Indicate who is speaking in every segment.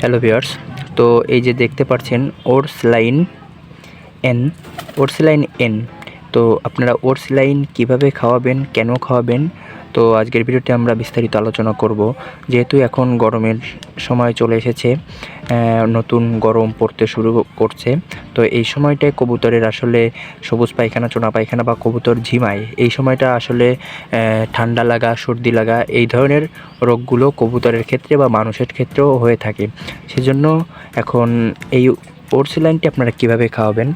Speaker 1: Hello viewers, তো এই যে দেখতে পাচ্ছেন ওরসলাইন এন ওরসলাইন এন। তো আপনারা ওরসলাইন কিভাবে খাওয়াবেন, কেন খাওয়াবেন, তো আজকের ভিডিওতে আমরা বিস্তারিত আলোচনা করব। যেহেতু এখন গরমের সময় চলে এসেছে, নতুন গরম পড়তে শুরু করছে, তো এই সময়টায় কবুতরের আসলে সবুজ পায়খানা, চোনা পায়খানা বা কবুতর ঝিমায়। এই সময়টা আসলে ঠান্ডা লাগা, সর্দি লাগা এই ধরনের রোগগুলো কবুতরের ক্ষেত্রে বা মানুষের ক্ষেত্রেও হয়ে থাকে। সেজন্য এখন এই ওরসলাইনটি আপনারা কিভাবে খাওয়াবেন।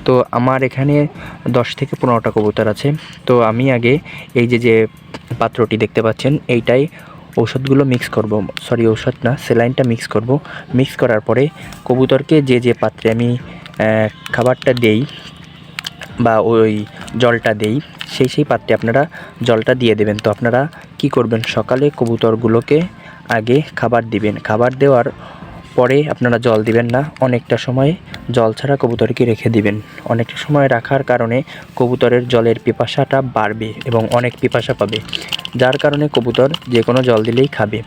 Speaker 1: তো আমার এখানে 10 থেকে 15টা কবুতর আছে। তো আমি আগে এই যে পাত্রটি দেখতে পাচ্ছেন, এইটাই ঔষধগুলো মিক্স করব, ঔষধ না, স্যালাইনটা মিক্স করব। মিক্স করার পরে কবুতরকে যে পাত্রে আমি খাবারটা দেই বা ওই জলটা দেই, সেই পাত্রে আপনারা জলটা দিয়ে দেবেন। তো আপনারা কি করবেন, সকালে কবুতরগুলোকে আগে খাবার দিবেন। খাবার দেওয়ার পরে আপনারা জল দিবেন না, অনেকটা সময় জল ছাড়া কবুতরকে রেখে দিবেন। অনেকটা সময় রাখার কারণে কবুতরের জলের পিপাসাটা বাড়বে এবং অনেক পিপাসা পাবে, যার কারণে কবুতর যে কোনো জল দিলেই খাবে।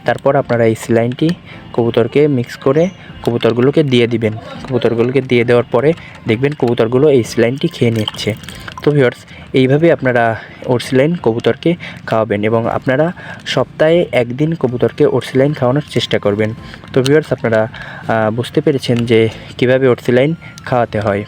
Speaker 1: তারপর আপনারা এই স্যালাইনটি কবুতরকে মিক্স করে কবুতরগুলোকে দিয়ে দিবেন। কবুতরগুলোকে দিয়ে দেওয়ার পরে দেখবেন কবুতরগুলো এই স্যালাইনটি খেয়ে নিচ্ছে। তো ভিউয়ার্স, এইভাবে আপনারা ওরসলাইন কবুতরকে খাওয়াবেন এবং আপনারা সপ্তাহে একদিন কবুতরকে ওরসলাইন খাওয়ানোর চেষ্টা করবেন। তো ভিউয়ার্স, আপনারা বুঝতে পেরেছেন যে কীভাবে ওরসলাইন খাওয়াতে হয়।